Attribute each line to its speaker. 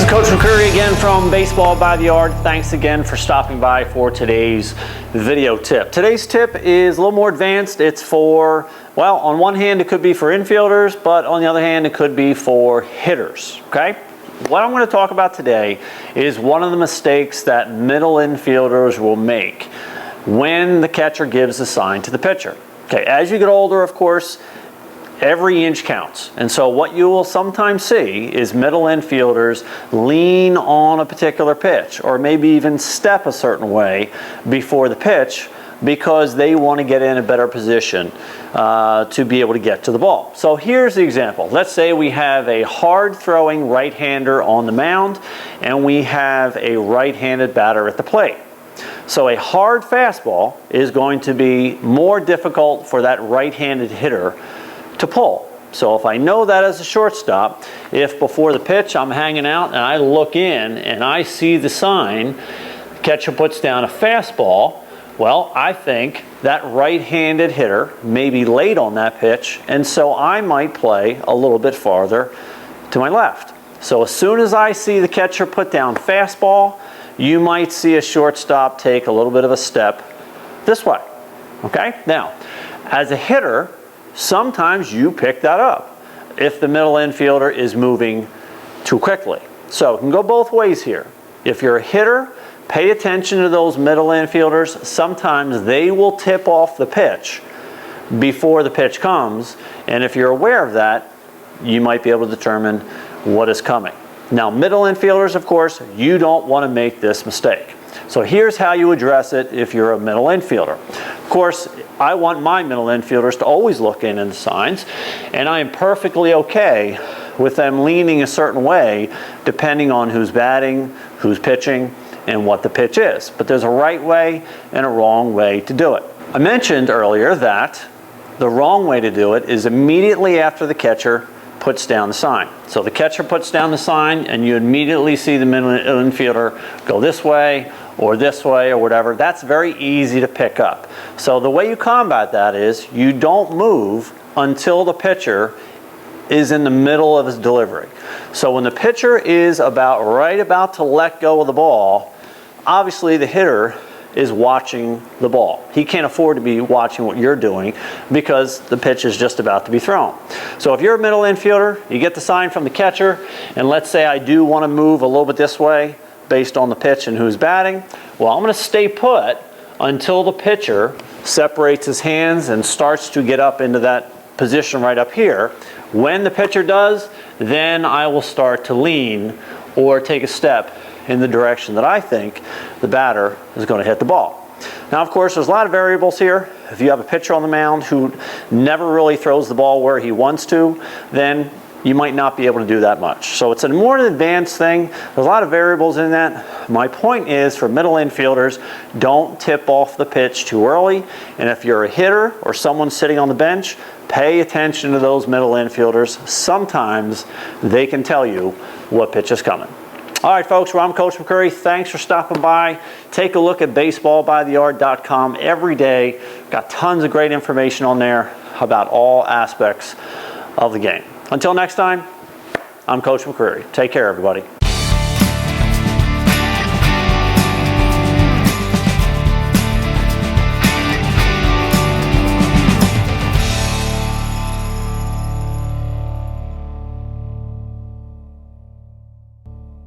Speaker 1: is Coach McCurry again from Baseball by the Yard. Thanks again for stopping by for today's video tip. Today's tip is a little more advanced. It's for, well, on one hand it could be for infielders, but on the other hand it could be for hitters, okay? What I'm going to talk about today is one of the mistakes that middle infielders will make when the catcher gives a sign to the pitcher. Okay, as you get older, of course, every inch counts. And so what you will sometimes see is middle infielders lean on a particular pitch or maybe even step a certain way before the pitch because they want to get in a better position to be able to get to the ball. So here's the example. Let's say we have a hard throwing right-hander on the mound and we have a right-handed batter at the plate. So a hard fastball is going to be more difficult for that right-handed hitter to pull. So if I know that as a shortstop, if before the pitch I'm hanging out and I look in and I see the sign, catcher puts down a fastball, well, I think that right-handed hitter may be late on that pitch, and so I might play a little bit farther to my left. So as soon as I see the catcher put down fastball, you might see a shortstop take a little bit of a step this way. Okay? Now, as a hitter, sometimes you pick that up if the middle infielder is moving too quickly. So it can go both ways here. If you're a hitter, pay attention to those middle infielders. Sometimes they will tip off the pitch before the pitch comes, and if you're aware of that, you might be able to determine what is coming. Now, middle infielders, of course, you don't want to make this mistake. So here's how you address it if you're a middle infielder. Of course, I want my middle infielders to always look in the signs, and I am perfectly okay with them leaning a certain way depending on who's batting, who's pitching, and what the pitch is. But there's a right way and a wrong way to do it. I mentioned earlier that the wrong way to do it is immediately after the catcher puts down the sign. So the catcher puts down the sign and you immediately see the middle infielder go this way or whatever. That's very easy to pick up. So the way you combat that is you don't move until the pitcher is in the middle of his delivery. So when the pitcher is right about to let go of the ball, obviously the hitter is watching the ball. He can't afford to be watching what you're doing because the pitch is just about to be thrown. So if you're a middle infielder, you get the sign from the catcher, and let's say I do want to move a little bit this way based on the pitch and who's batting, well, I'm going to stay put until the pitcher separates his hands and starts to get up into that position right up here. When the pitcher does, then I will start to lean or take a step in the direction that I think the batter is going to hit the ball. Now, of course, there's a lot of variables here. If you have a pitcher on the mound who never really throws the ball where he wants to, then you might not be able to do that much. So it's a more advanced thing. There's a lot of variables in that. My point is, for middle infielders, don't tip off the pitch too early. And if you're a hitter or someone sitting on the bench, pay attention to those middle infielders. Sometimes they can tell you what pitch is coming. All right, folks, well, I'm Coach McCurry. Thanks for stopping by. Take a look at baseballbytheyard.com every day. Got tons of great information on there about all aspects of the game. Until next time, I'm Coach McCurry. Take care, everybody.